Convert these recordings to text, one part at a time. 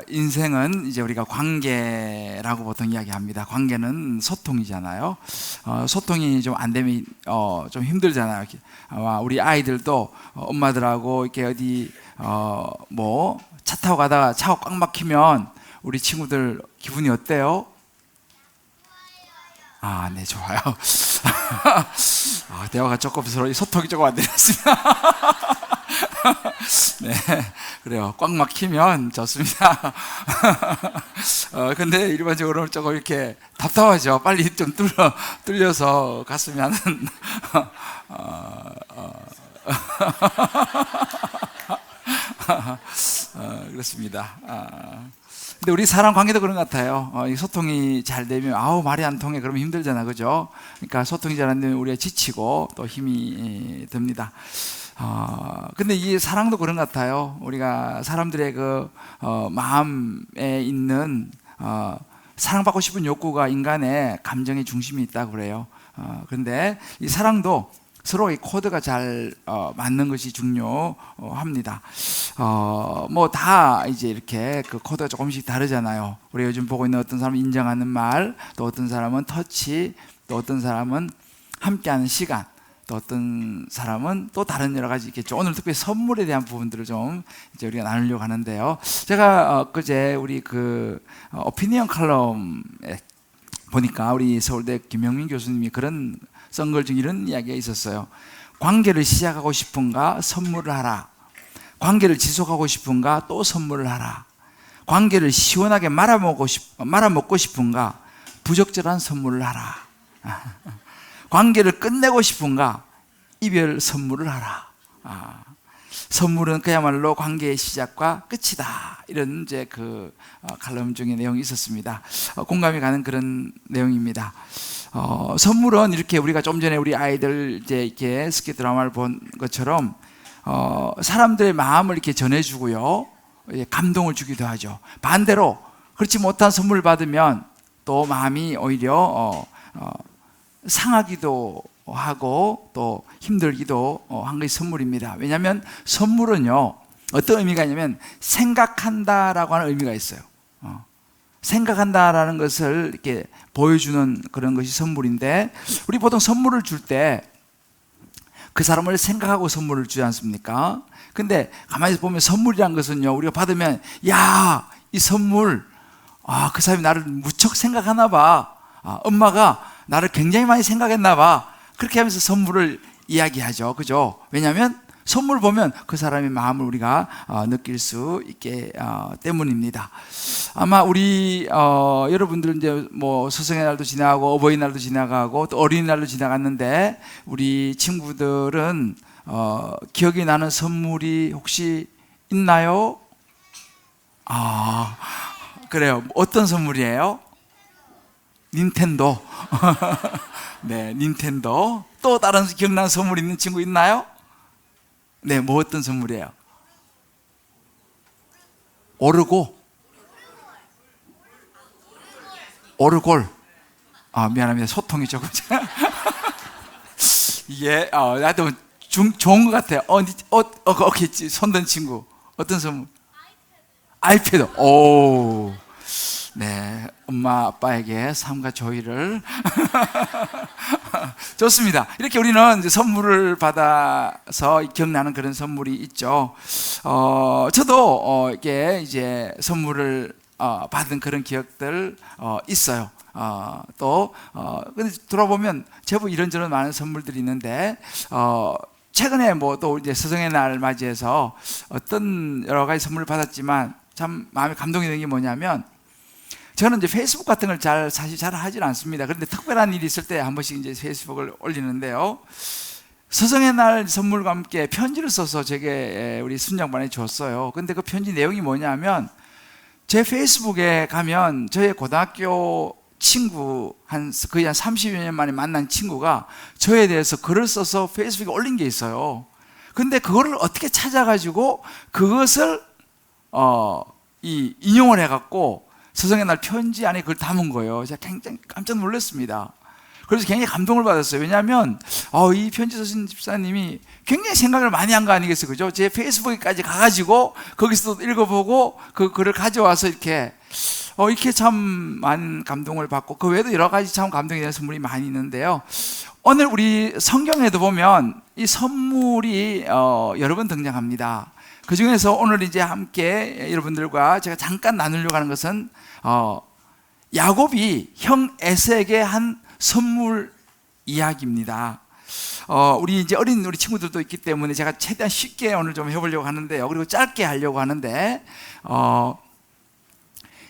인생은 이제 우리가 관계라고 보통 이야기합니다. 관계는 소통이잖아요. 소통이 좀 안 되면 좀 힘들잖아요. 아마 우리 아이들도 엄마들하고 이렇게 어디 뭐 차 타고 가다가 차가 꽉 막히면 우리 친구들 기분이 어때요? 네, 좋아요. 대화가 조금 서로 소통이 조금 안 되었습니다. 네, 그래요. 꽉 막히면 좋습니다. 근데 일반적으로 조금 이렇게 답답하죠. 빨리 좀 뚫려서 갔으면 하는. 그렇습니다. 근데 우리 사람 관계도 그런 것 같아요. 이 소통이 잘 되면 말이 안 통해 그러면 힘들잖아, 그죠? 그러니까 소통이 잘 안 되면 우리가 지치고 또 힘이 듭니다. 근데 이 사랑도 그런 것 같아요. 우리가 사람들의 그 마음에 있는 사랑받고 싶은 욕구가 인간의 감정의 중심이 있다고 그래요. 그런데 이 사랑도 서로 이 코드가 잘 맞는 것이 중요합니다. 뭐 다 이제 이렇게 그 코드가 조금씩 다르잖아요. 우리 요즘 보고 있는 어떤 사람은 인정하는 말, 또 어떤 사람은 터치, 또 어떤 사람은 함께하는 시간, 또 어떤 사람은 또 다른 여러 가지 있겠죠. 오늘 특별히 선물에 대한 부분들을 좀 이제 우리가 나누려고 하는데요. 제가 엊그제 우리 그 오피니언 칼럼에 보니까 우리 서울대 김영민 교수님이 그런 쓴 걸 중 이런 이야기가 있었어요. 관계를 시작하고 싶은가 선물을 하라. 관계를 지속하고 싶은가 또 선물을 하라. 관계를 시원하게 말아먹고 싶은가 부적절한 선물을 하라. 관계를 끝내고 싶은가 이별 선물을 하라. 선물은 그야말로 관계의 시작과 끝이다. 이런 이제 그 칼럼 중에 내용이 있었습니다. 공감이 가는 그런 내용입니다. 선물은 이렇게 우리가 좀 전에 우리 아이들 이제 이렇게 스키 드라마를 본 것처럼 사람들의 마음을 이렇게 전해주고요, 감동을 주기도 하죠. 반대로 그렇지 못한 선물을 받으면 또 마음이 오히려 상하기도 하고 또 힘들기도 한 것이 선물입니다. 왜냐하면 선물은요 어떤 의미가 있냐면 생각한다라고 하는 의미가 있어요. 생각한다라는 것을 이렇게 보여주는 그런 것이 선물인데, 우리 보통 선물을 줄 때 그 사람을 생각하고 선물을 주지 않습니까? 근데 가만히 보면 선물이란 것은요, 우리가 받으면 야, 이 선물 그 사람이 나를 무척 생각하나 봐, 엄마가 나를 굉장히 많이 생각했나 봐, 그렇게 하면서 선물을 이야기하죠. 그죠? 왜냐하면 선물 보면 그 사람의 마음을 우리가 느낄 수 있기 때문입니다. 아마 우리 여러분들 이제 뭐 스승의 날도 지나가고 어버이날도 지나가고 또 어린이날도 지나갔는데, 우리 친구들은 기억이 나는 선물이 혹시 있나요? 그래요. 어떤 선물이에요? 닌텐도. 네, 닌텐도. 또 다른 기억나는 선물 있는 친구 있나요? 네, 뭐 어떤 선물이에요? 오르골. 미안합니다. 소통이 조금. 이게, 나도 좋은 것 같아요. 오케이. 손든 친구. 어떤 선물? 아이패드. 오. 네, 엄마 아빠에게 삶과 조의를. 좋습니다. 이렇게 우리는 이제 선물을 받아서 기억나는 그런 선물이 있죠. 저도 이게 이제 선물을 받은 그런 기억들 있어요. 근데 돌아보면 제법 이런저런 많은 선물들이 있는데, 최근에 뭐 또 이제 스승의 날 맞이해서 어떤 여러 가지 선물을 받았지만 참 마음에 감동이 되는 게 뭐냐면, 저는 이제 페이스북 같은 걸 사실 잘 하진 않습니다. 그런데 특별한 일이 있을 때 한 번씩 이제 페이스북을 올리는데요, 스승의 날 선물과 함께 편지를 써서 제게 우리 순장반에 줬어요. 근데 그 편지 내용이 뭐냐면, 제 페이스북에 가면 저의 고등학교 친구 거의 한 30여 년 만에 만난 친구가 저에 대해서 글을 써서 페이스북에 올린 게 있어요. 근데 그거를 어떻게 찾아가지고 그것을 인용을 해갖고 스승의 날 편지 안에 그걸 담은 거예요. 제가 굉장히 깜짝 놀랐습니다. 그래서 굉장히 감동을 받았어요. 왜냐하면 이 편지 쓰신 집사님이 굉장히 생각을 많이 한 거 아니겠어요, 그죠? 제 페이스북에까지 가가지고 거기서도 읽어보고 그 글을 가져와서 이렇게 참 많은 감동을 받고, 그 외에도 여러 가지 참 감동이 되는 선물이 많이 있는데요. 오늘 우리 성경에도 보면 이 선물이 여러 번 등장합니다. 그 중에서 오늘 이제 함께 여러분들과 제가 잠깐 나누려고 하는 것은 야곱이 형 에서에게 한 선물 이야기입니다. 우리 이제 어린 우리 친구들도 있기 때문에 제가 최대한 쉽게 오늘 좀 해보려고 하는데요. 그리고 짧게 하려고 하는데,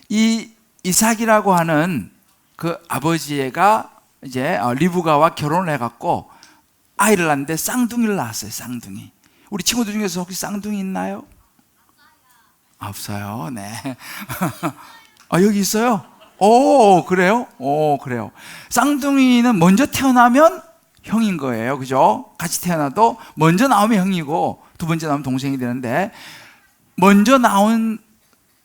이 이삭이라고 하는 그 아버지가 이제 리브가와 결혼을 해갖고 아이를 낳는데 쌍둥이를 낳았어요. 쌍둥이. 우리 친구들 중에서 혹시 쌍둥이 있나요? 없어요. 네. 여기 있어요? 오, 그래요? 오, 그래요. 쌍둥이는 먼저 태어나면 형인 거예요. 그죠? 같이 태어나도 먼저 나오면 형이고 두 번째 나오면 동생이 되는데, 먼저 나온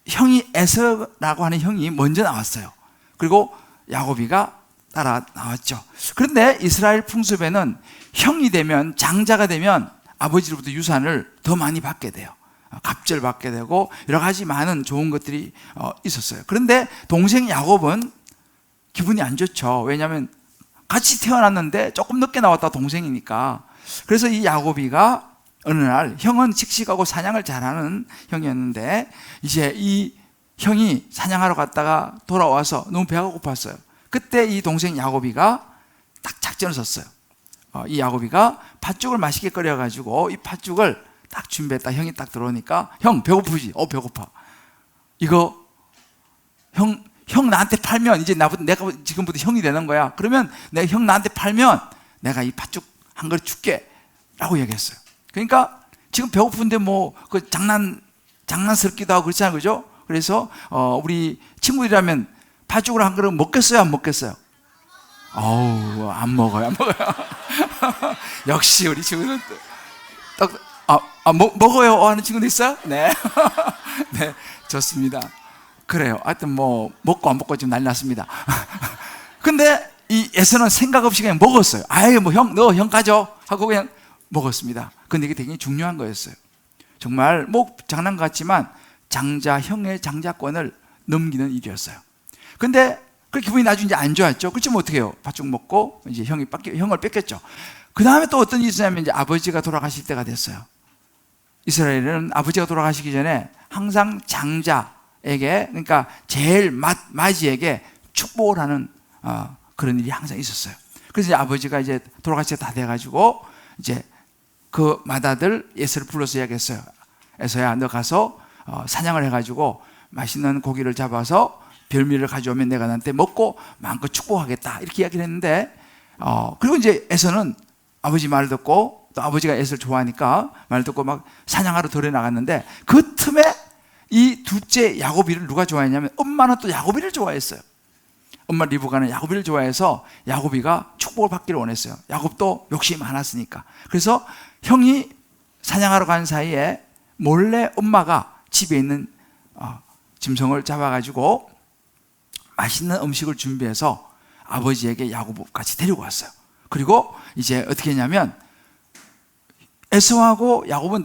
형이 에서라고 하는 형이 먼저 나왔어요. 그리고 야곱이가 따라 나왔죠. 그런데 이스라엘 풍습에는 형이 되면, 장자가 되면 아버지로부터 유산을 더 많이 받게 돼요. 갑절 받게 되고 여러 가지 많은 좋은 것들이 있었어요. 그런데 동생 야곱은 기분이 안 좋죠. 왜냐하면 같이 태어났는데 조금 늦게 나왔다, 동생이니까. 그래서 이 야곱이가 어느 날, 형은 씩씩하고 사냥을 잘하는 형이었는데 이제 이 형이 사냥하러 갔다가 돌아와서 너무 배가 고팠어요. 그때 이 동생 야곱이가 딱 작전을 썼어요. 이 야곱이가 팥죽을 맛있게 끓여가지고 이 팥죽을 딱 준비했다. 형이 딱 들어오니까, 형 배고프지? 배고파. 이거 형 나한테 팔면 이제 내가 지금부터 형이 되는 거야. 그러면 내가 형 나한테 팔면 내가 이 팥죽 한 그릇 줄게 라고 얘기했어요. 그러니까 지금 배고픈데 그 장난스럽기도 하고 그렇잖아요, 그죠? 그래서 우리 친구들이라면 팥죽을 한 그릇 먹겠어요, 안 먹겠어요? 안 먹어요. 역시 우리 친구들은 먹어요 하는 친구도 있어요? 네. 네, 좋습니다. 그래요. 하여튼 먹고 안 먹고 지금 난리 났습니다. 근데 이 에서는 생각 없이 그냥 먹었어요. 너 형 가져 하고 그냥 먹었습니다. 근데 이게 되게 중요한 거였어요. 정말 장난 같지만 형의 장자권을 넘기는 일이었어요. 근데 그 기분이 나중에 이제 안 좋았죠. 그렇지만 어떻게 해요? 팥죽 먹고 이제 형을 뺏겼죠. 그 다음에 또 어떤 일이 있었냐면, 이제 아버지가 돌아가실 때가 됐어요. 이스라엘은 아버지가 돌아가시기 전에 항상 장자에게, 그러니까 제일 마지에게 축복을 하는 그런 일이 항상 있었어요. 그래서 이제 아버지가 이제 돌아가실 때 다 돼가지고 이제 그 맏아들 에서를 불러서 이야기했어요. 에서야, 너 가서 사냥을 해가지고 맛있는 고기를 잡아서 별미를 가져오면 내가 너한테 먹고 마음껏 축복하겠다, 이렇게 이야기를 했는데, 그리고 이제 에서는 아버지 말 듣고, 또 아버지가 에서를 좋아하니까 말 듣고 막 사냥하러 들어 나갔는데, 그 틈에 이 둘째 야곱이를 누가 좋아했냐면, 엄마는 또 야곱이를 좋아했어요. 엄마 리브가는 야곱이를 좋아해서 야곱이가 축복을 받기를 원했어요. 야곱도 욕심이 많았으니까. 그래서 형이 사냥하러 간 사이에 몰래 엄마가 집에 있는 짐승을 잡아가지고 맛있는 음식을 준비해서 아버지에게 야곱 같이 데리고 왔어요. 그리고 이제 어떻게 했냐면, 에서하고 야곱은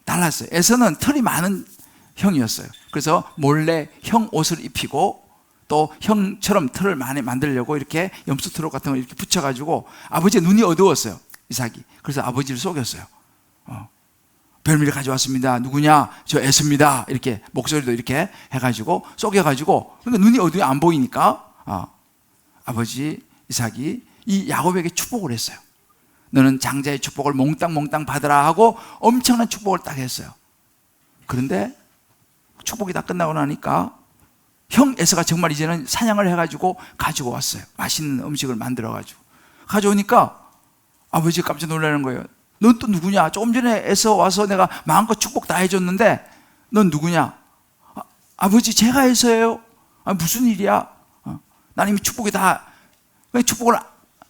달랐어요. 에서는 털이 많은 형이었어요. 그래서 몰래 형 옷을 입히고, 또 형처럼 털을 많이 만들려고 이렇게 염소트럭 같은 걸 이렇게 붙여가지고, 아버지의 눈이 어두웠어요, 이삭이. 그래서 아버지를 속였어요. 별미를 가져왔습니다. 누구냐? 저 에서입니다. 이렇게 목소리도 이렇게 해가지고 속여가지고, 그러니까 눈이 어두워 안 보이니까 아버지 이삭이 이 야곱에게 축복을 했어요. 너는 장자의 축복을 몽땅 받으라 하고 엄청난 축복을 딱 했어요. 그런데 축복이 다 끝나고 나니까 형 에서가 정말 이제는 사냥을 해가지고 가지고 왔어요. 맛있는 음식을 만들어가지고 가져오니까 아버지가 깜짝 놀라는 거예요. 넌 또 누구냐? 조금 전에 에서 와서 내가 마음껏 축복 다 해줬는데 넌 누구냐? 아버지, 제가 에서예요. 무슨 일이야? 나는 이미 축복이 다, 축복을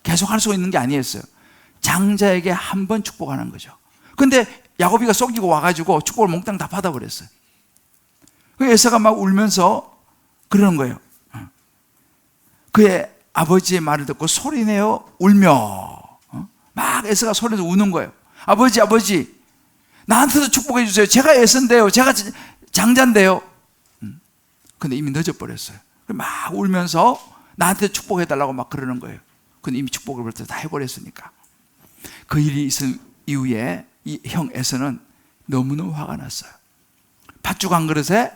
계속 할 수 있는 게 아니었어요. 장자에게 한 번 축복하는 거죠. 근데 야곱이가 속이고 와가지고 축복을 몽땅 다 받아버렸어요. 에서가 막 울면서 그러는 거예요. 그의 아버지의 말을 듣고 소리내어 울며, 막 에서가 소리내서 우는 거예요. 아버지, 아버지, 나한테도 축복해 주세요. 제가 에서인데요. 제가 장자인데요. 근데 이미 늦어버렸어요. 막 울면서 나한테 축복해 달라고 막 그러는 거예요. 근데 이미 축복을 벌써 다 해버렸으니까. 그 일이 있은 이후에 이 형 에서는 너무너무 화가 났어요. 팥죽 한 그릇에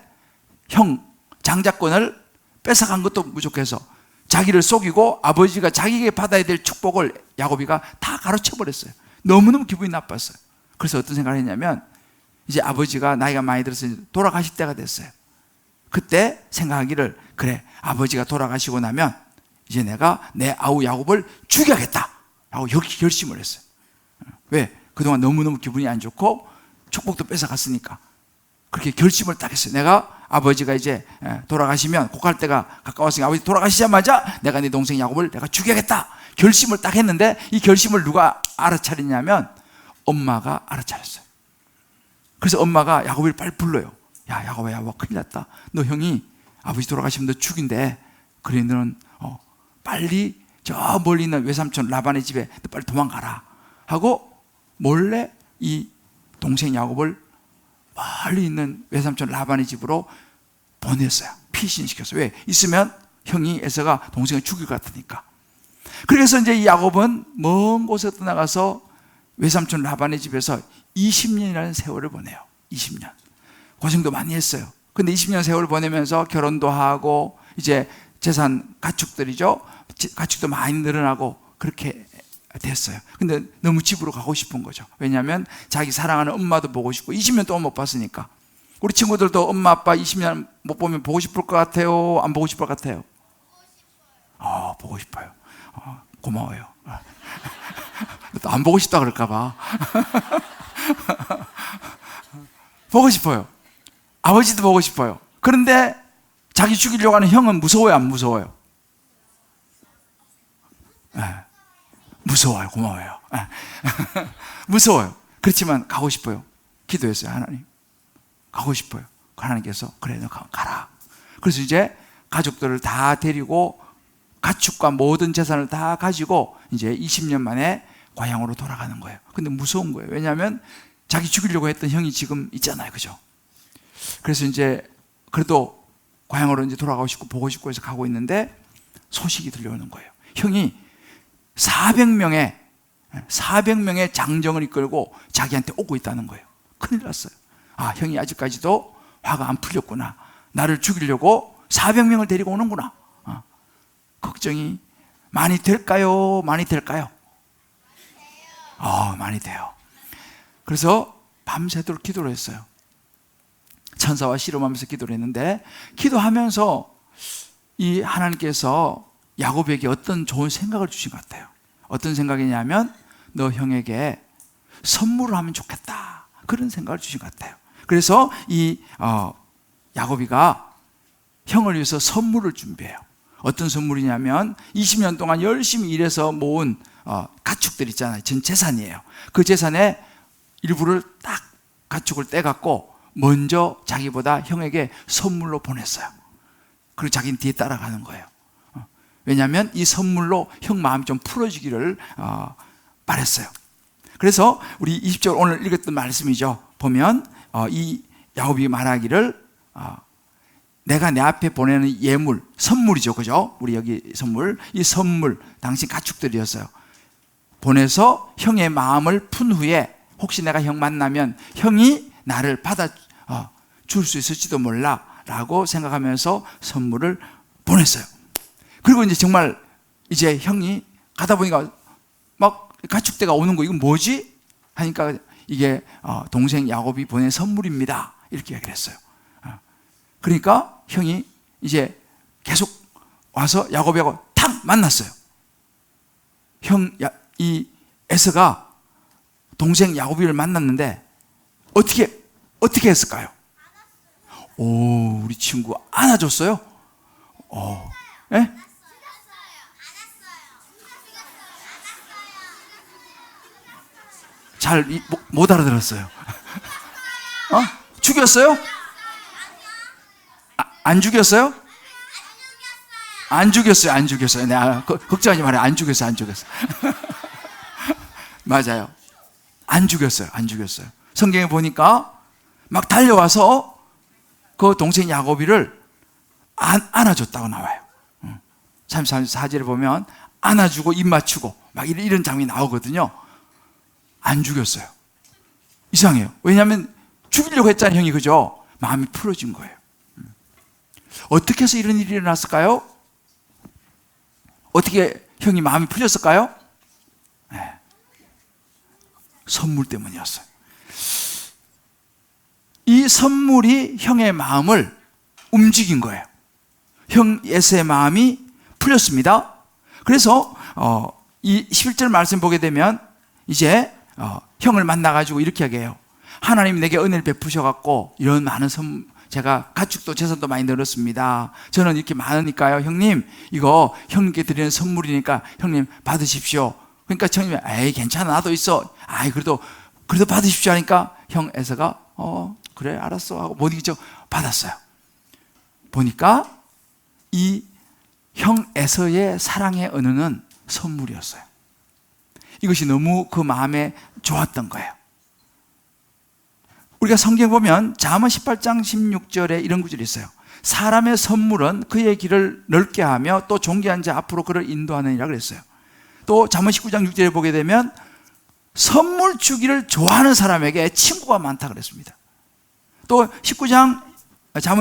형 장자권을 뺏어간 것도 부족해서 자기를 속이고 아버지가 자기에게 받아야 될 축복을 야곱이가 다 가로채 버렸어요. 너무너무 기분이 나빴어요. 그래서 어떤 생각을 했냐면, 이제 아버지가 나이가 많이 들어서 돌아가실 때가 됐어요. 그때 생각하기를, 그래, 아버지가 돌아가시고 나면 이제 내가 내 아우 야곱을 죽여야겠다 라고 결심을 했어요. 왜? 그동안 너무너무 기분이 안 좋고 축복도 뺏어갔으니까. 그렇게 결심을 딱 했어요. 내가 아버지가 이제 돌아가시면, 고갈 때가 가까웠으니까 아버지 돌아가시자마자 내가 네 동생 야곱을 내가 죽여야겠다 결심을 딱 했는데, 이 결심을 누가 알아차리냐면 엄마가 알아차렸어요. 그래서 엄마가 야곱을 빨리 불러요. 야, 야곱아, 야곱아, 큰일 났다. 너 형이 아버지 돌아가시면 너 죽인대. 그래, 너는 빨리 저 멀리 있는 외삼촌 라반의 집에 너 빨리 도망가라 하고 몰래 이 동생 야곱을 멀리 있는 외삼촌 라반의 집으로 보냈어요. 피신시켰어요. 왜? 있으면 형이 에서가 동생을 죽일 것 같으니까. 그래서 이제 이 야곱은 먼 곳에 떠나가서 외삼촌 라반의 집에서 20년이라는 세월을 보내요. 20년. 고생도 많이 했어요. 근데 20년 세월을 보내면서 결혼도 하고 이제 재산 가축들이죠. 가축도 많이 늘어나고 그렇게 됐어요. 근데 너무 집으로 가고 싶은 거죠. 왜냐하면 자기 사랑하는 엄마도 보고 싶고 20년 동안 못 봤으니까. 우리 친구들도 엄마 아빠 20년 못 보면 보고 싶을 것 같아요? 안 보고 싶을 것 같아요? 보고 싶어요. 고마워요. 또 안 보고 싶다 그럴까 봐. 보고 싶어요. 아버지도 보고 싶어요. 그런데 자기 죽이려고 하는 형은 무서워요, 안 무서워요? 네. 무서워요. 고마워요. 무서워요. 그렇지만 가고 싶어요. 기도했어요. 하나님, 가고 싶어요. 하나님께서 그래, 너 가라. 그래서 이제 가족들을 다 데리고 가축과 모든 재산을 다 가지고 이제 20년 만에 고향으로 돌아가는 거예요. 근데 무서운 거예요. 왜냐하면 자기 죽이려고 했던 형이 지금 있잖아요. 그죠? 그래서 이제 그래도 고향으로 이제 돌아가고 싶고 보고 싶고 해서 가고 있는데 소식이 들려오는 거예요. 형이 400명의 장정을 이끌고 자기한테 오고 있다는 거예요. 큰일 났어요. 아, 형이 아직까지도 화가 안 풀렸구나. 나를 죽이려고 400명을 데리고 오는구나. 걱정이 많이 될까요? 많이 될까요? 많이 돼요. 그래서 밤새도록 기도를 했어요. 천사와 씨름하면서 기도를 했는데, 기도하면서 이 하나님께서 야곱에게 어떤 좋은 생각을 주신 것 같아요. 어떤 생각이냐면, 너 형에게 선물을 하면 좋겠다, 그런 생각을 주신 것 같아요. 그래서 이 야곱이가 형을 위해서 선물을 준비해요. 어떤 선물이냐면 20년 동안 열심히 일해서 모은 가축들 있잖아요. 전 재산이에요. 그 재산의 일부를 딱 가축을 떼갖고 먼저 자기보다 형에게 선물로 보냈어요. 그리고 자기는 뒤에 따라가는 거예요. 왜냐하면 이 선물로 형 마음이 좀 풀어지기를 바랬어요. 그래서 우리 20절 오늘 읽었던 말씀이죠. 보면 이 야곱이 말하기를 내가 내 앞에 보내는 예물, 선물이죠. 그죠? 우리 여기 선물, 이 선물 당신 가축들이었어요. 보내서 형의 마음을 푼 후에 혹시 내가 형 만나면 형이 나를 받아 줄 수 있을지도 몰라 라고 생각하면서 선물을 보냈어요. 그리고 이제 정말 이제 형이 가다 보니까 막 가축대가 오는 거, 이건 뭐지? 하니까 이게 동생 야곱이 보낸 선물입니다, 이렇게 얘기를 했어요. 그러니까 형이 이제 계속 와서 야곱하고 탁 만났어요. 이 에서가 동생 야곱이를 만났는데 어떻게 했을까요? 우리 친구 안아줬어요? 예? 잘 못 알아들었어요. 죽였어요? 안 죽였어요? 안 죽였어요, 안 죽였어요. 내가 걱정하지 말아요. 안 죽였어요, 안 죽였어요. 맞아요. 안 죽였어요, 안 죽였어요. 성경에 보니까 막 달려와서 그 동생 야곱이를 안아줬다고 나와요. 34절에 보면 안아주고 입 맞추고 막 이런 장면이 나오거든요. 안 죽였어요. 이상해요. 왜냐하면 죽이려고 했잖아요, 형이. 그죠? 마음이 풀어진 거예요. 어떻게 해서 이런 일이 일어났을까요? 어떻게 형이 마음이 풀렸을까요? 네. 선물 때문이었어요. 이 선물이 형의 마음을 움직인 거예요. 형 에서의 마음이 풀렸습니다. 그래서 이 11절 말씀 보게 되면 이제 형을 만나가지고 이렇게 얘기해요. 하나님 내게 은혜를 베푸셔갖고 이런 많은 제가 가축도 재산도 많이 늘었습니다. 저는 이렇게 많으니까요, 형님 이거 형님께 드리는 선물이니까 형님 받으십시오. 그러니까 형님이 에이 괜찮아, 나도 있어. 아이 그래도 받으십시오 하니까 형 에서가 그래 알았어 하고 못 이기죠. 받았어요. 보니까 이 형 에서의 사랑의 은혜는 선물이었어요. 이것이 너무 그 마음에 좋았던 거예요. 우리가 성경 보면 잠언 18장 16절에 이런 구절이 있어요. 사람의 선물은 그의 길을 넓게 하며 또 존귀한 자 앞으로 그를 인도하느니라 그랬어요. 또 잠언 19장 6절에 보게 되면 선물 주기를 좋아하는 사람에게 친구가 많다 그랬습니다. 또 잠언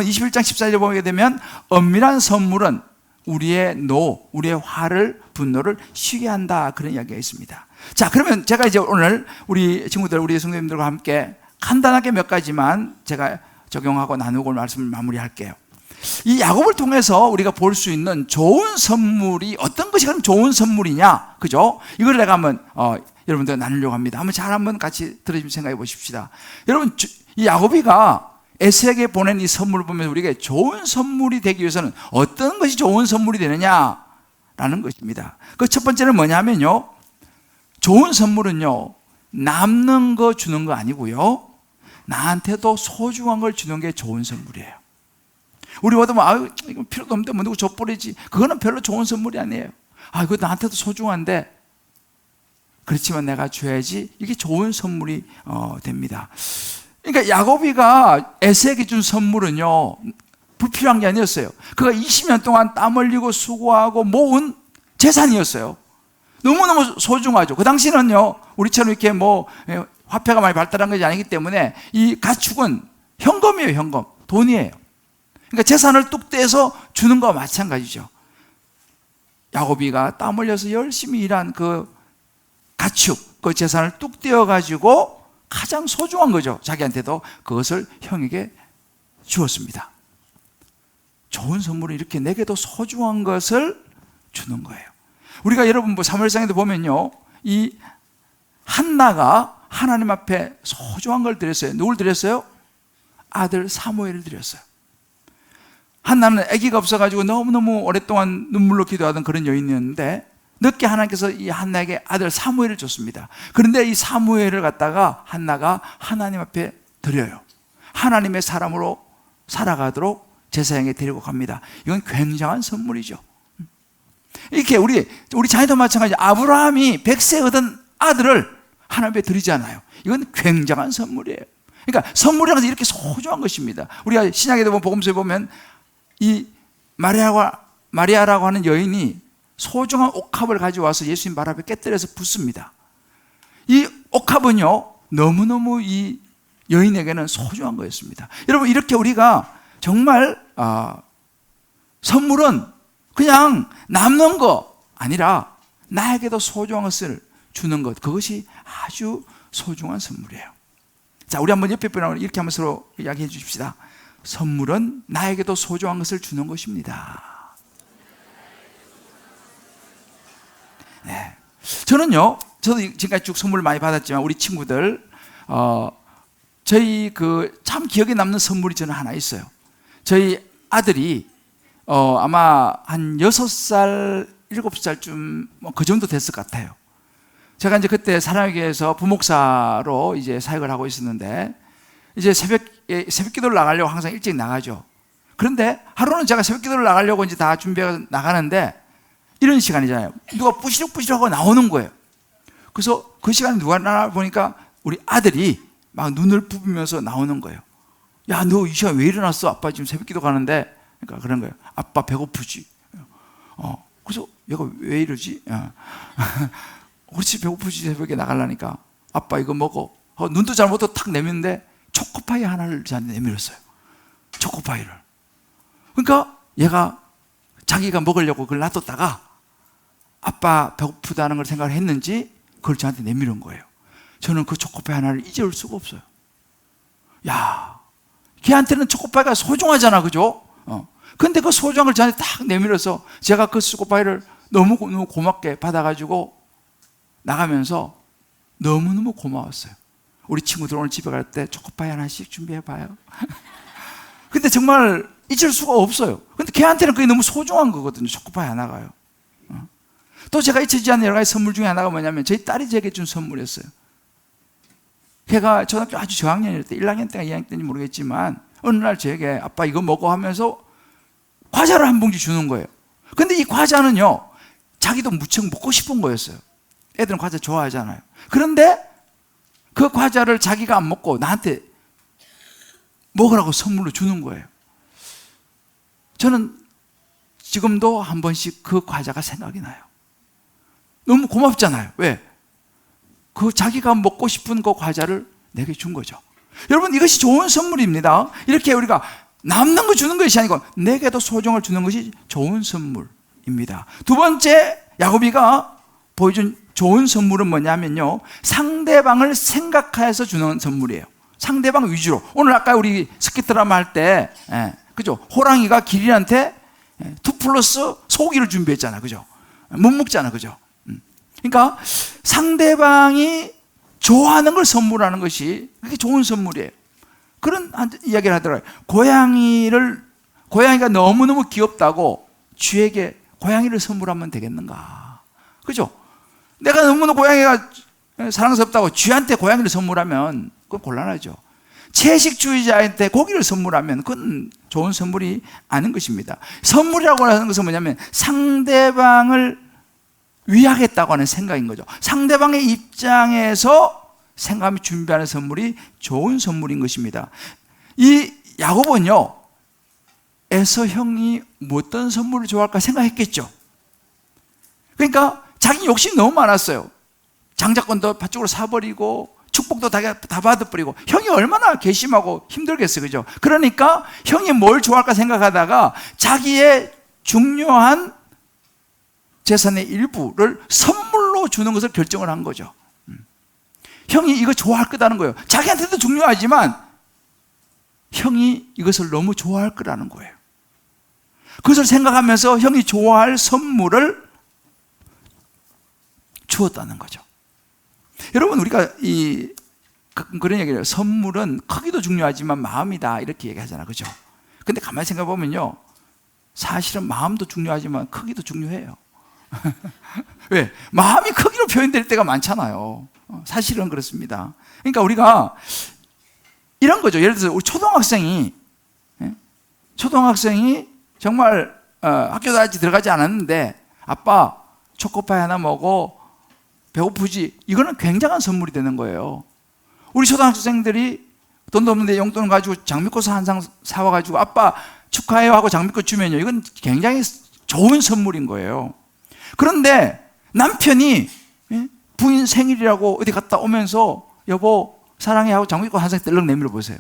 21장 14절에 보게 되면 엄밀한 선물은 우리의 우리의 분노를 쉬게 한다, 그런 이야기가 있습니다. 자, 그러면 제가 이제 오늘 우리 친구들, 우리 성도님들과 함께 간단하게 몇 가지만 제가 적용하고 나누고 말씀을 마무리할게요. 이 야곱을 통해서 우리가 볼 수 있는 좋은 선물이 어떤 것이 그럼 좋은 선물이냐, 그죠? 이걸 내가 한번 여러분들 나누려고 합니다. 한번 같이 들으시면 생각해 보십시다. 여러분, 이 야곱이가 에서에게 보낸 이 선물을 보면 우리에게 좋은 선물이 되기 위해서는 어떤 것이 좋은 선물이 되느냐라는 것입니다. 그 첫 번째는 뭐냐면요, 좋은 선물은요 남는 거 주는 거 아니고요, 나한테도 소중한 걸 주는 게 좋은 선물이에요. 우리 모두 이거 필요도 없는데 뭐 누구 줘버리지, 그거는 별로 좋은 선물이 아니에요. 이거 나한테도 소중한데 그렇지만 내가 줘야지, 이게 좋은 선물이 됩니다. 그러니까 야곱이가 에서에게 준 선물은요 불필요한 게 아니었어요. 그가 20년 동안 땀 흘리고 수고하고 모은 재산이었어요. 너무너무 소중하죠. 그 당시는요 우리처럼 이렇게 화폐가 많이 발달한 것이 아니기 때문에 이 가축은 현금이에요. 현금, 돈이에요. 그러니까 재산을 뚝 떼서 주는 거와 마찬가지죠. 야곱이가 땀 흘려서 열심히 일한 그 가축, 그 재산을 뚝 떼어 가지고 가장 소중한 거죠. 자기한테도 그것을 형에게 주었습니다. 좋은 선물은 이렇게 내게도 소중한 것을 주는 거예요. 우리가 여러분 사무엘상에도 보면요, 이 한나가 하나님 앞에 소중한 걸 드렸어요. 누굴 드렸어요? 아들 사무엘을 드렸어요. 한나는 아기가 없어가지고 너무너무 오랫동안 눈물로 기도하던 그런 여인이었는데 늦게 하나님께서 이 한나에게 아들 사무엘을 줬습니다. 그런데 이 사무엘을 갖다가 한나가 하나님 앞에 드려요. 하나님의 사람으로 살아가도록 제사장에 데리고 갑니다. 이건 굉장한 선물이죠. 이렇게 우리 자녀도 마찬가지. 아브라함이 100세 얻은 아들을 하나님 앞에 드리잖아요. 이건 굉장한 선물이에요. 그러니까 선물이라는 것은 이렇게 소중한 것입니다. 우리가 신약에도 보면 복음서에 보면 이 마리아라고 하는 여인이 소중한 옥합을 가져와서 예수님 발 앞에 깨뜨려서 붓습니다. 이 옥합은요 너무너무 이 여인에게는 소중한 거였습니다. 여러분, 이렇게 우리가 정말 선물은 그냥 남는 거 아니라 나에게도 소중한 것을 주는 것, 그것이 아주 소중한 선물이에요. 자, 우리 한번 옆에 분하고 이렇게 한번 서로 이야기해 주십시다. 선물은 나에게도 소중한 것을 주는 것입니다. 네. 저도 지금까지 쭉 선물을 많이 받았지만 우리 친구들 저희 참 기억에 남는 선물이 저는 하나 있어요. 저희 아들이 아마 한 6살, 7살쯤 그 정도 됐을 것 같아요. 제가 이제 그때 사랑교회에서 부목사로 이제 사역을 하고 있었는데, 이제 새벽 기도를 나가려고 항상 일찍 나가죠. 그런데 하루는 제가 새벽 기도를 나가려고 이제 다 준비해서 나가는데 이런 시간이잖아요. 누가 뿌시럭뿌시럭하고 나오는 거예요. 그래서 그 시간에 누가 나나 보니까 우리 아들이 막 눈을 부비면서 나오는 거예요. 야, 너 이 시간 왜 일어났어? 아빠 지금 새벽 기도 가는데. 그러니까 그런 거예요. 아빠 배고프지? 그래서 얘가 왜 이러지? 그렇지, 배고프지. 새벽에 나가려니까. 아빠 이거 먹어. 눈도 잘 못 떠 탁 내밀는데 초코파이 하나를 저한테 내밀었어요. 초코파이를. 그러니까 얘가 자기가 먹으려고 그걸 놔뒀다가 아빠 배고프다는 걸 생각을 했는지 그걸 저한테 내밀은 거예요. 저는 그 초코파이 하나를 잊을 수가 없어요. 야, 걔한테는 초코파이가 소중하잖아, 그죠? 근데 그 소중한 걸 저한테 딱 내밀어서 제가 그 초코파이를 너무 고맙게 받아가지고 나가면서 너무너무 고마웠어요. 우리 친구들 오늘 집에 갈 때 초코파이 하나씩 준비해봐요. 근데 정말 잊을 수가 없어요. 근데 걔한테는 그게 너무 소중한 거거든요. 초코파이 하나가요. 또 제가 잊히지 않는 여러 가지 선물 중에 하나가 뭐냐면 저희 딸이 제게 준 선물이었어요. 걔가 초등학교 아주 저학년일 때 1학년 때가 2학년 때인지 모르겠지만 어느 날 저에게 아빠 이거 먹어 하면서 과자를 한 봉지 주는 거예요. 근데 이 과자는요 자기도 무척 먹고 싶은 거였어요. 애들은 과자 좋아하잖아요. 그런데 그 과자를 자기가 안 먹고 나한테 먹으라고 선물로 주는 거예요. 저는 지금도 한 번씩 그 과자가 생각이 나요. 너무 고맙잖아요. 왜? 그 자기가 먹고 싶은 그 과자를 내게 준 거죠. 여러분, 이것이 좋은 선물입니다. 이렇게 우리가 남는 거 주는 것이 아니고 내게도 소중을 주는 것이 좋은 선물입니다. 두 번째 야곱이가 보여준 좋은 선물은 뭐냐면요, 상대방을 생각해서 주는 선물이에요. 상대방 위주로. 오늘 아까 우리 스키 드라마 할 때 그죠? 호랑이가 기린한테 2+ 소고기를 준비했잖아, 그죠? 못 먹잖아, 그죠? 그러니까 상대방이 좋아하는 걸 선물하는 것이 그게 좋은 선물이에요. 그런 이야기를 하더라고요. 고양이가 너무너무 귀엽다고 쥐에게 고양이를 선물하면 되겠는가? 그죠? 내가 너무너무 고양이가 사랑스럽다고 쥐한테 고양이를 선물하면 그건 곤란하죠. 채식주의자한테 고기를 선물하면 그건 좋은 선물이 아닌 것입니다. 선물이라고 하는 것은 뭐냐면 상대방을 위하겠다고 하는 생각인 거죠. 상대방의 입장에서 생각하며 준비하는 선물이 좋은 선물인 것입니다. 이 야곱은요, 에서 형이 어떤 선물을 좋아할까 생각했겠죠. 그러니까 자기 욕심이 너무 많았어요. 장자권도 밭쪽으로 사버리고 축복도 다 받아버리고 형이 얼마나 괘씸하고 힘들겠어요, 그죠? 그러니까 형이 뭘 좋아할까 생각하다가 자기의 중요한 재산의 일부를 선물로 주는 것을 결정을 한 거죠. 형이 이거 좋아할 거라는 거예요. 자기한테도 중요하지만 형이 이것을 너무 좋아할 거라는 거예요. 그것을 생각하면서 형이 좋아할 선물을 주었다는 거죠. 여러분, 우리가 그런 얘기를 해요. 선물은 크기도 중요하지만 마음이다, 이렇게 얘기하잖아, 그죠? 근데 가만히 생각해 보면요, 사실은 마음도 중요하지만 크기도 중요해요. 왜? 마음이 크기로 표현될 때가 많잖아요. 사실은 그렇습니다. 그러니까 우리가 이런 거죠. 예를 들어서 우리 초등학생이 정말 학교도 아직 들어가지 않았는데 아빠 초코파이 하나 먹어, 배고프지? 이거는 굉장한 선물이 되는 거예요. 우리 초등학생들이 돈도 없는데 용돈을 가지고 장미꽃 한 상 사와가지고 아빠 축하해요 하고 장미꽃 주면요, 이건 굉장히 좋은 선물인 거예요. 그런데 남편이 부인 생일이라고 어디 갔다 오면서 여보 사랑해 하고 장미꽃 한 상 떨렁 내밀어 보세요.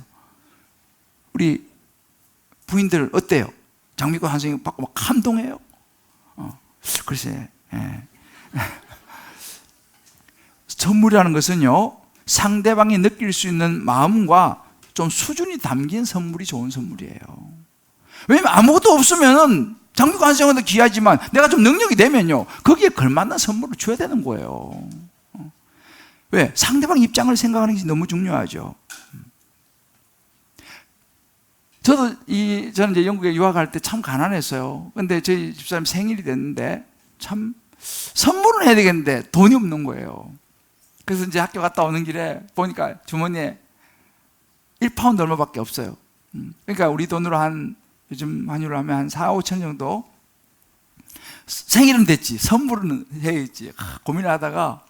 우리 부인들 어때요? 장미꽃 한 상 받고 막 감동해요. 글쎄, 선물이라는 것은요, 상대방이 느낄 수 있는 마음과 좀 수준이 담긴 선물이 좋은 선물이에요. 왜냐면 아무것도 없으면 장미꽃 한 쌍은 귀하지만 내가 좀 능력이 되면요, 거기에 걸맞는 선물을 줘야 되는 거예요. 왜? 상대방 입장을 생각하는 것이 너무 중요하죠. 저는 이제 영국에 유학할 때 참 가난했어요. 근데 저희 집사람 생일이 됐는데 참 선물을 해야 되겠는데 돈이 없는 거예요. 그래서 이제 학교 갔다 오는 길에 보니까 주머니에 1파운드 얼마밖에 없어요. 그러니까 우리 돈으로 한 요즘 환율로 하면 한 4, 5천 정도. 생일은 됐지, 선물은 해야지. 고민을 하다가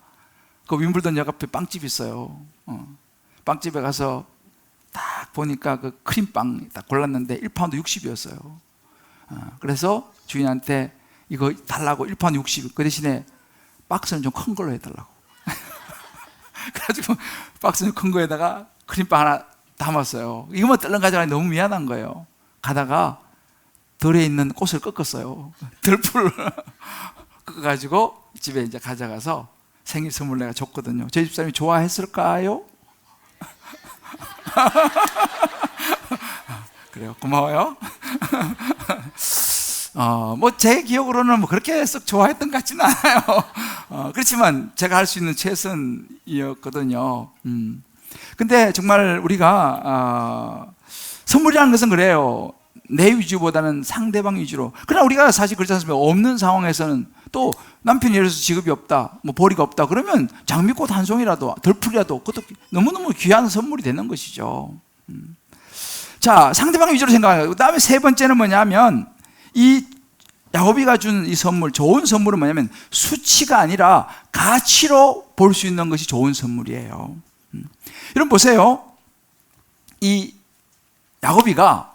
그 윈블던 역 앞에 빵집 있어요. 빵집에 가서 딱 보니까 그 크림빵 딱 골랐는데 1파운드 60이었어요. 그래서 주인한테 이거 달라고, 1파운드 60. 그 대신에 박스는 좀 큰 걸로 해달라고. 그래가지고 박스는 큰 거에다가 크림빵 하나 담았어요. 이거만 떨렁 가져가니 너무 미안한 거예요. 가다가 덜에 있는 꽃을 꺾었어요. 덜풀 꺾어가지고 집에 이제 가져가서 생일 선물 내가 줬거든요. 저희 집사람이 좋아했을까요? 그래요. 고마워요. 뭐 제 기억으로는 뭐 그렇게 썩 좋아했던 것 같지는 않아요. 그렇지만 제가 할 수 있는 최선이었거든요. 근데 정말 우리가 선물이라는 것은 그래요. 내 위주보다는 상대방 위주로. 그러나 우리가 사실 그렇지 않습니까? 없는 상황에서는 또 남편이 예를 들어서 직업이 없다, 뭐 벌이가 없다 그러면 장미꽃 한 송이라도, 덜풀이라도 그것도 너무너무 귀한 선물이 되는 것이죠. 자, 상대방 위주로 생각하고, 그 다음에 세 번째는 뭐냐면, 이 야곱이가 준 이 선물, 좋은 선물은 뭐냐면 수치가 아니라 가치로 볼 수 있는 것이 좋은 선물이에요. 여러분 보세요. 이 야곱이가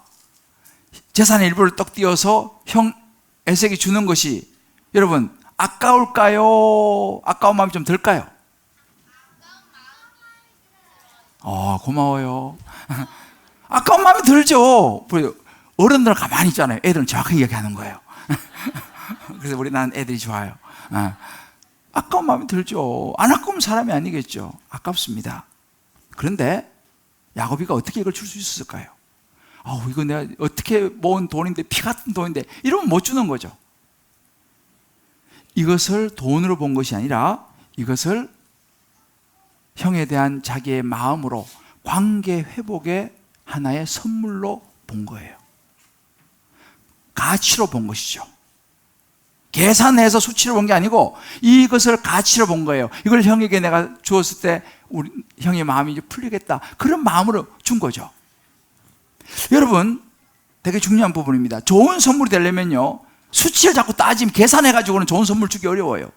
재산의 일부를 떡 띄어서 형 에색이 주는 것이 여러분 아까울까요? 아까운 마음이 좀 들까요? 고마워요. 아까운 마음이 들죠. 어른들은 가만히 있잖아요. 애들은 정확하게 이야기하는 거예요. 그래서 나는 애들이 좋아요. 아까운 마음이 들죠. 안 아까우면 사람이 아니겠죠. 아깝습니다. 그런데 야곱이가 어떻게 이걸 줄 수 있었을까요? 이거 내가 어떻게 모은 돈인데, 피 같은 돈인데, 이러면 못 주는 거죠. 이것을 돈으로 본 것이 아니라 이것을 형에 대한 자기의 마음으로 관계 회복의 하나의 선물로 본 거예요. 가치로 본 것이죠. 계산해서 수치로 본 게 아니고 이것을 가치로 본 거예요. 이걸 형에게 내가 주었을 때 우리 형의 마음이 이제 풀리겠다, 그런 마음으로 준 거죠. 여러분, 되게 중요한 부분입니다. 좋은 선물이 되려면요, 수치를 자꾸 따지면, 계산해가지고는 좋은 선물 주기 어려워요.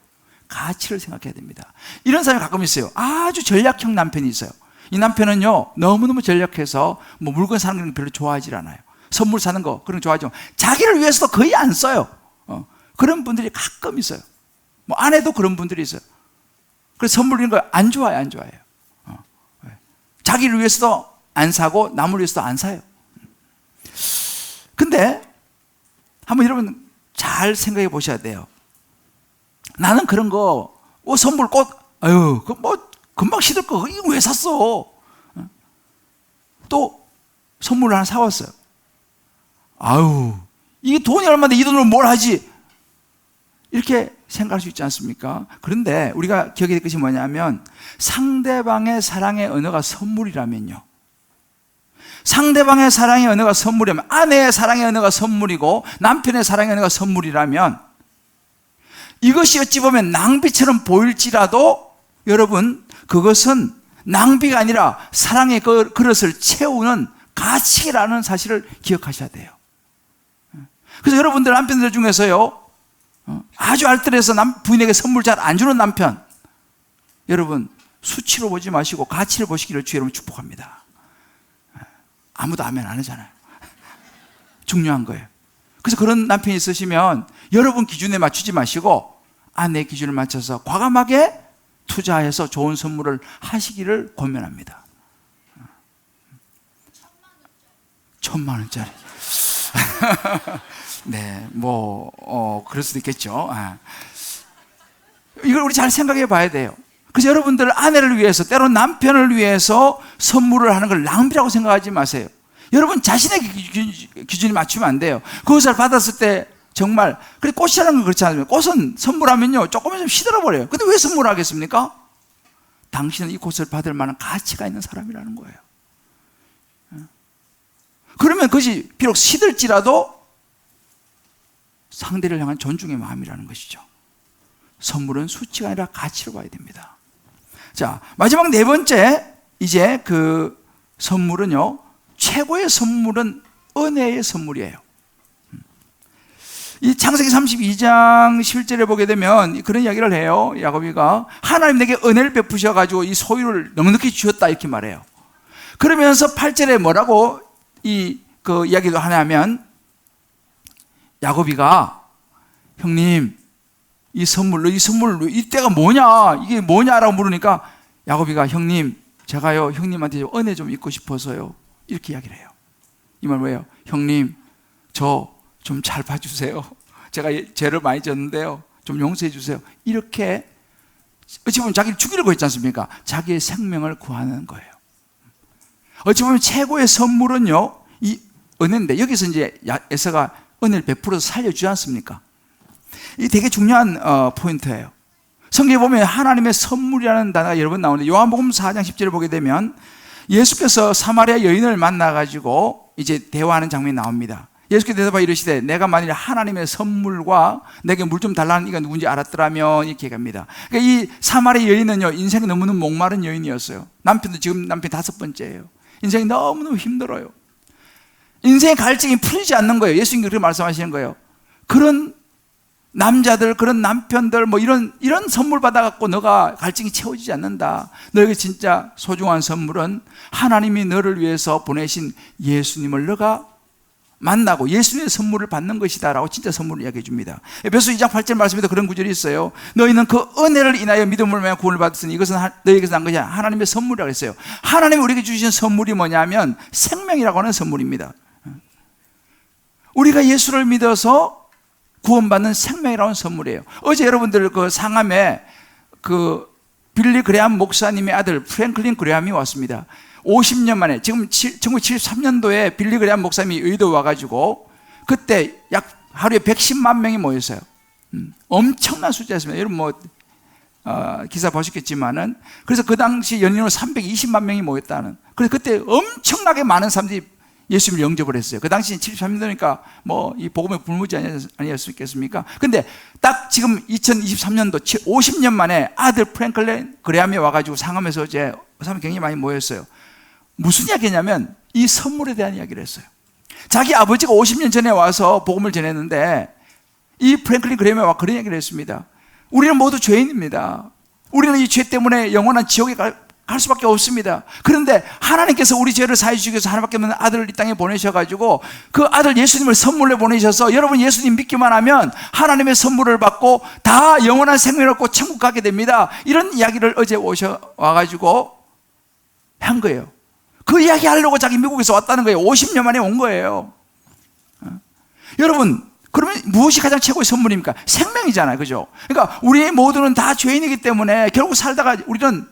가치를 생각해야 됩니다. 이런 사람이 가끔 있어요. 아주 전략형 남편이 있어요. 이 남편은요, 너무너무 전략해서 뭐 물건 사는 건 별로 좋아하지 않아요. 선물 사는 거 그런 거 좋아하죠. 자기를 위해서도 거의 안 써요. 그런 분들이 가끔 있어요. 뭐 아내도 그런 분들이 있어요. 그래서 선물 이런 거 안 좋아해요, 안 좋아해요. 자기를 위해서도 안 사고 남을 위해서도 안 사요. 근데 한번 여러분 잘 생각해 보셔야 돼요. 나는 그런 거, 선물 꽃, 그 뭐 금방 시들 거 이거 왜 샀어? 또 선물을 하나 사왔어요. 이게 돈이 얼마인데 이 돈으로 뭘 하지? 이렇게 생각할 수 있지 않습니까? 그런데 우리가 기억해야 될 것이 뭐냐면, 상대방의 사랑의 언어가 선물이라면요, 상대방의 사랑의 언어가 선물이라면, 아내의 사랑의 언어가 선물이고 남편의 사랑의 언어가 선물이라면, 이것이 어찌 보면 낭비처럼 보일지라도 여러분, 그것은 낭비가 아니라 사랑의 그릇을 채우는 가치라는 사실을 기억하셔야 돼요. 그래서 여러분들 남편들 중에서요, 아주 알뜰해서 부인에게 선물 잘 안 주는 남편, 여러분 수치로 보지 마시고 가치를 보시기를 주 여러분 축복합니다. 아무도 아멘 안 하잖아요. 중요한 거예요. 그래서 그런 남편이 있으시면 여러분 기준에 맞추지 마시고 아내 기준을 맞춰서 과감하게 투자해서 좋은 선물을 하시기를 권면합니다. 1,000만 원짜리. 네, 그럴 수도 있겠죠. 이걸 우리 잘 생각해 봐야 돼요. 그래서 여러분들 아내를 위해서, 때로는 남편을 위해서 선물을 하는 걸 낭비라고 생각하지 마세요. 여러분 자신의 기준에 맞추면 안 돼요. 그것을 받았을 때 정말, 그래, 꽃이라는 건 그렇지 않습니까? 꽃은 선물하면요, 조금 있으면 시들어버려요. 근데 왜 선물하겠습니까? 당신은 이 꽃을 받을 만한 가치가 있는 사람이라는 거예요. 그러면 그것이 비록 시들지라도 상대를 향한 존중의 마음이라는 것이죠. 선물은 수치가 아니라 가치로 봐야 됩니다. 자, 마지막 네 번째, 이제 그 선물은요, 최고의 선물은 은혜의 선물이에요. 이 창세기 32장 11절에 보게 되면 그런 이야기를 해요. 야곱이가 하나님 내게 은혜를 베푸셔가지고 이 소유를 넉넉히 주셨다 이렇게 말해요. 그러면서 8절에 뭐라고 그 이야기도 하냐면, 야곱이가 형님 이 선물로 이때가 뭐냐, 이게 뭐냐라고 물으니까 야곱이가 형님 제가요 형님한테 은혜 좀 입고 싶어서요 이렇게 이야기를 해요. 이 말 뭐예요? 형님 저 좀 잘 봐주세요. 제가 죄를 많이 졌는데요 좀 용서해 주세요. 이렇게 어찌 보면 자기를 죽이려고 했지 않습니까? 자기의 생명을 구하는 거예요. 어찌 보면 최고의 선물은요 이 은혜인데, 여기서 이제 에서가 은혜를 베풀어서 살려주지 않습니까? 이 되게 중요한 포인트예요. 성경에 보면 하나님의 선물이라는 단어가 여러 번 나오는데, 요한복음 4장 10절을 보게 되면 예수께서 사마리아 여인을 만나가지고 이제 대화하는 장면이 나옵니다. 예수께서 대답하여 이르시되 내가 만일 하나님의 선물과 내게 물 좀 달라는 이가 누군지 알았더라면, 이렇게 얘기합니다. 그러니까 이 사마리아 여인은요 인생이 너무너무 목마른 여인이었어요. 지금 남편 5번째예요. 인생이 너무너무 힘들어요. 인생의 갈증이 풀리지 않는 거예요. 예수님께서 그렇게 말씀하시는 거예요. 그런 남자들, 그런 남편들 이런 선물 받아갖고 너가 갈증이 채워지지 않는다. 너에게 진짜 소중한 선물은 하나님이 너를 위해서 보내신 예수님을 너가 만나고 예수님의 선물을 받는 것이다 라고 진짜 선물을 이야기해 줍니다. 에베소 2장 8절 말씀에도 그런 구절이 있어요. 너희는 그 은혜를 인하여 믿음을 말며 구원을 받았으니 이것은 너희에게서 난 것이 하나님의 선물이라고 했어요. 하나님이 우리에게 주신 선물이 뭐냐면 생명이라고 하는 선물입니다. 우리가 예수를 믿어서 구원받는 생명이라고 하는 선물이에요. 어제 여러분들 그 상암에 그 빌리 그레함 목사님의 아들 프랭클린 그레함이 왔습니다. 50년 만에, 지금 1973년도에 빌리 그레함 목사님이 의도 와가지고 그때 약 하루에 110만 명이 모였어요. 엄청난 숫자였습니다. 여러분 기사 보셨겠지만은, 그래서 그 당시 연인으로 320만 명이 모였다는. 그래서 그때 엄청나게 많은 사람들이 예수님을 영접을 했어요. 그 당시 73년도니까 이 복음의 불무지 아니었을 수 있겠습니까? 근데 딱 지금 2023년도 50년 만에 아들 프랭클린 그레함이 와가지고 상암에서 이제 사람이 굉장히 많이 모였어요. 무슨 이야기냐면 이 선물에 대한 이야기를 했어요. 자기 아버지가 50년 전에 와서 복음을 전했는데 이 프랭클린 그레함이 와 그런 얘기를 했습니다. 우리는 모두 죄인입니다. 우리는 이 죄 때문에 영원한 지옥에 갈 수밖에 없습니다. 그런데 하나님께서 우리 죄를 사해 주시기 위해서 하나밖에 없는 아들을 이 땅에 보내셔가지고 그 아들 예수님을 선물로 보내셔서 여러분 예수님 믿기만 하면 하나님의 선물을 받고 다 영원한 생명을 얻고 천국 가게 됩니다. 이런 이야기를 어제 와가지고 한 거예요. 그 이야기 하려고 자기 미국에서 왔다는 거예요. 50년 만에 온 거예요. 여러분, 그러면 무엇이 가장 최고의 선물입니까? 생명이잖아요. 그죠? 그러니까 우리 모두는 다 죄인이기 때문에 결국 살다가 우리는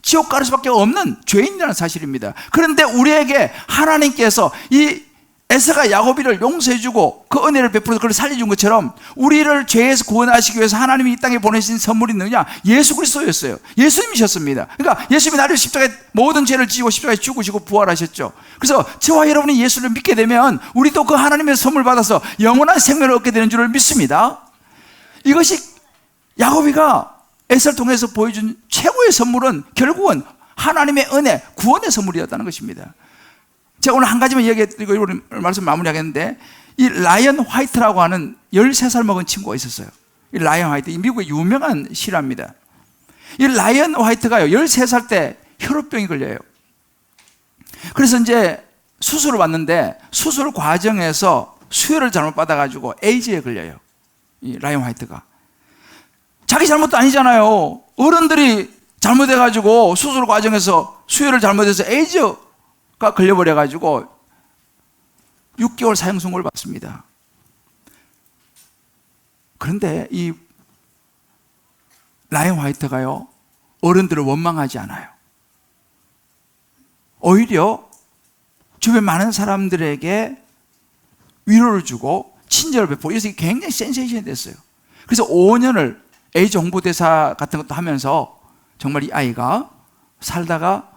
지옥 갈 수밖에 없는 죄인이라는 사실입니다. 그런데 우리에게 하나님께서 이 에서가 야곱이를 용서해주고 그 은혜를 베풀어서 그를 살려준 것처럼 우리를 죄에서 구원하시기 위해서 하나님이 이 땅에 보내신 선물이 누구냐? 예수 그리스도였어요. 예수님이셨습니다. 그러니까 예수님이 나를 십자가에 모든 죄를 지고 십자가에 죽으시고 부활하셨죠. 그래서 저와 여러분이 예수를 믿게 되면 우리도 그 하나님의 선물 받아서 영원한 생명을 얻게 되는 줄을 믿습니다. 이것이 야곱이가 에서를 통해서 보여준 최고의 선물은 결국은 하나님의 은혜, 구원의 선물이었다는 것입니다. 제가 오늘 한 가지만 이야기해드리고 오늘 말씀 마무리하겠는데, 이 라이언 화이트라고 하는 13살 먹은 친구가 있었어요. 이 라이언 화이트, 이 미국의 유명한 실화입니다. 이 라이언 화이트가요 13살 때 혈우병이 걸려요. 그래서 이제 수술을 받는데 수술 과정에서 수혈을 잘못 받아가지고 에이즈에 걸려요. 이 라이언 화이트가. 자기 잘못도 아니잖아요. 어른들이 잘못해가지고 수술 과정에서 수혈을 잘못해서 에이즈가 걸려버려가지고 6개월 사형 선고를 받습니다. 그런데 이 라이언 화이트가요 어른들을 원망하지 않아요. 오히려 주변 많은 사람들에게 위로를 주고 친절을 베푸고, 그래서 굉장히 센세이션이 됐어요. 그래서 5년을 에이즈 홍보대사 같은 것도 하면서 정말 이 아이가 살다가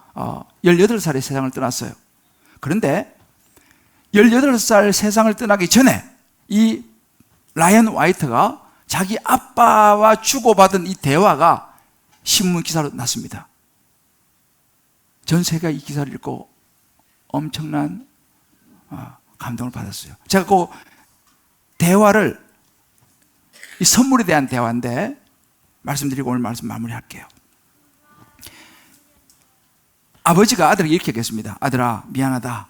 18살에 세상을 떠났어요. 그런데 18살 세상을 떠나기 전에 이 라이언 화이트가 자기 아빠와 주고받은 이 대화가 신문 기사로 났습니다. 전 세계가 이 기사를 읽고 엄청난 감동을 받았어요. 제가 그 대화를 이 선물에 대한 대화인데 말씀드리고 오늘 말씀 마무리할게요. 아버지가 아들에게 이렇게 얘기했습니다. 아들아, 미안하다.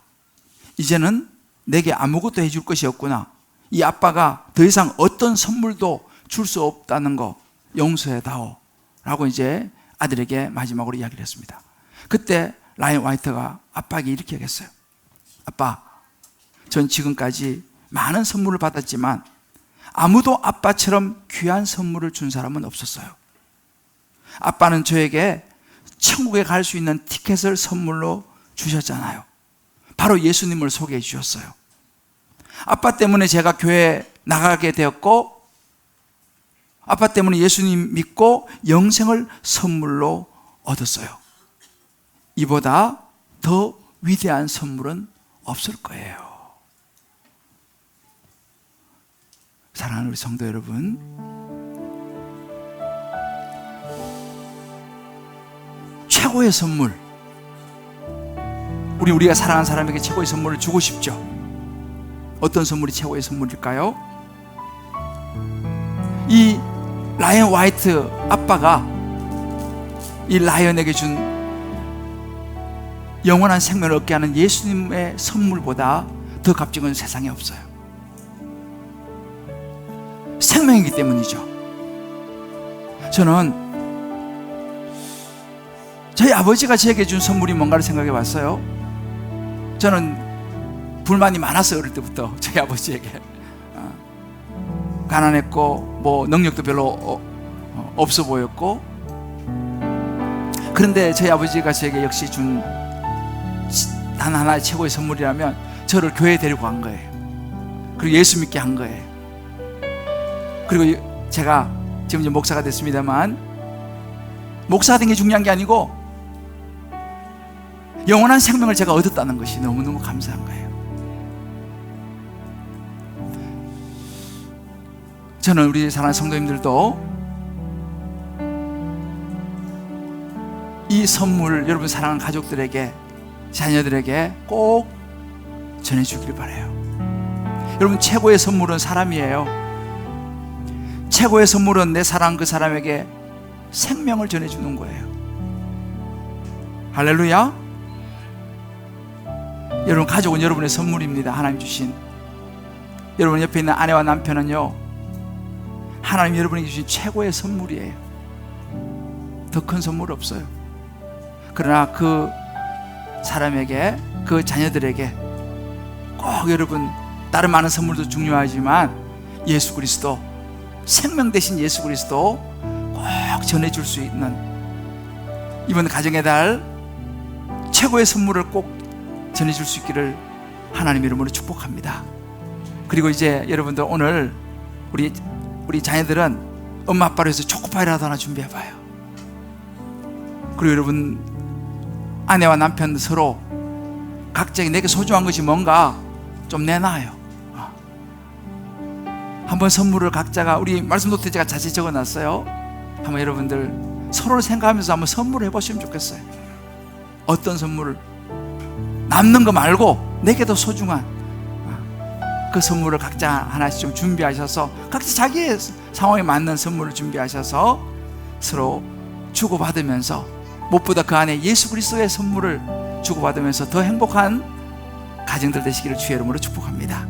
이제는 내게 아무것도 해줄 것이 없구나. 이 아빠가 더 이상 어떤 선물도 줄 수 없다는 거 용서해다오 라고 이제 아들에게 마지막으로 이야기를 했습니다. 그때 라이언 화이트가 아빠에게 이렇게 얘기했어요. 아빠, 전 지금까지 많은 선물을 받았지만 아무도 아빠처럼 귀한 선물을 준 사람은 없었어요. 아빠는 저에게 천국에 갈 수 있는 티켓을 선물로 주셨잖아요. 바로 예수님을 소개해 주셨어요. 아빠 때문에 제가 교회에 나가게 되었고, 아빠 때문에 예수님 믿고 영생을 선물로 얻었어요. 이보다 더 위대한 선물은 없을 거예요. 사랑하는 우리 성도 여러분, 최고의 선물, 우리가 사랑하는 사람에게 최고의 선물을 주고 싶죠. 어떤 선물이 최고의 선물일까요? 이 라이언 화이트 아빠가 이 라이언에게 준 영원한 생명을 얻게 하는 예수님의 선물보다 더 값진 건 세상에 없어요. 생명이기 때문이죠. 저는 저희 아버지가 저에게 준 선물이 뭔가를 생각해 봤어요. 저는 불만이 많았어요. 어릴 때부터 저희 아버지에게 가난했고 뭐 능력도 별로 없어 보였고, 그런데 저희 아버지가 저에게 역시 준 단 하나의 최고의 선물이라면 저를 교회에 데리고 간 거예요. 그리고 예수 믿게 한 거예요. 그리고 제가 지금 이제 목사가 됐습니다만, 목사가 된 게 중요한 게 아니고 영원한 생명을 제가 얻었다는 것이 너무너무 감사한 거예요. 저는 우리 사랑하는 성도님들도 이 선물 여러분 사랑하는 가족들에게, 자녀들에게 꼭 전해주길 바라요. 여러분, 최고의 선물은 사람이에요. 최고의 선물은 내 사랑 그 사람에게 생명을 전해주는 거예요. 할렐루야. 여러분, 가족은 여러분의 선물입니다. 하나님 주신. 여러분 옆에 있는 아내와 남편은요, 하나님 여러분에게 주신 최고의 선물이에요. 더 큰 선물 없어요. 그러나 그 사람에게, 그 자녀들에게 꼭 여러분, 다른 많은 선물도 중요하지만 예수 그리스도, 생명 대신 예수 그리스도 꼭 전해줄 수 있는 이번 가정의 달 최고의 선물을 꼭 전해줄 수 있기를 하나님 이름으로 축복합니다. 그리고 이제 여러분들 오늘 우리 자녀들은 엄마 아빠로 해서 초코파이라도 하나 준비해봐요. 그리고 여러분 아내와 남편 서로 각자 내게 소중한 것이 뭔가 좀 내놔요. 한번 선물을 각자가, 우리 말씀 노트에 제가 자세히 적어놨어요. 한번 여러분들 서로를 생각하면서 한번 선물을 해보시면 좋겠어요. 어떤 선물을, 남는 거 말고 내게 더 소중한 그 선물을 각자 하나씩 좀 준비하셔서, 각자 자기의 상황에 맞는 선물을 준비하셔서 서로 주고받으면서, 무엇보다 그 안에 예수 그리스도의 선물을 주고받으면서 더 행복한 가정들 되시기를 주의 이름으로 축복합니다.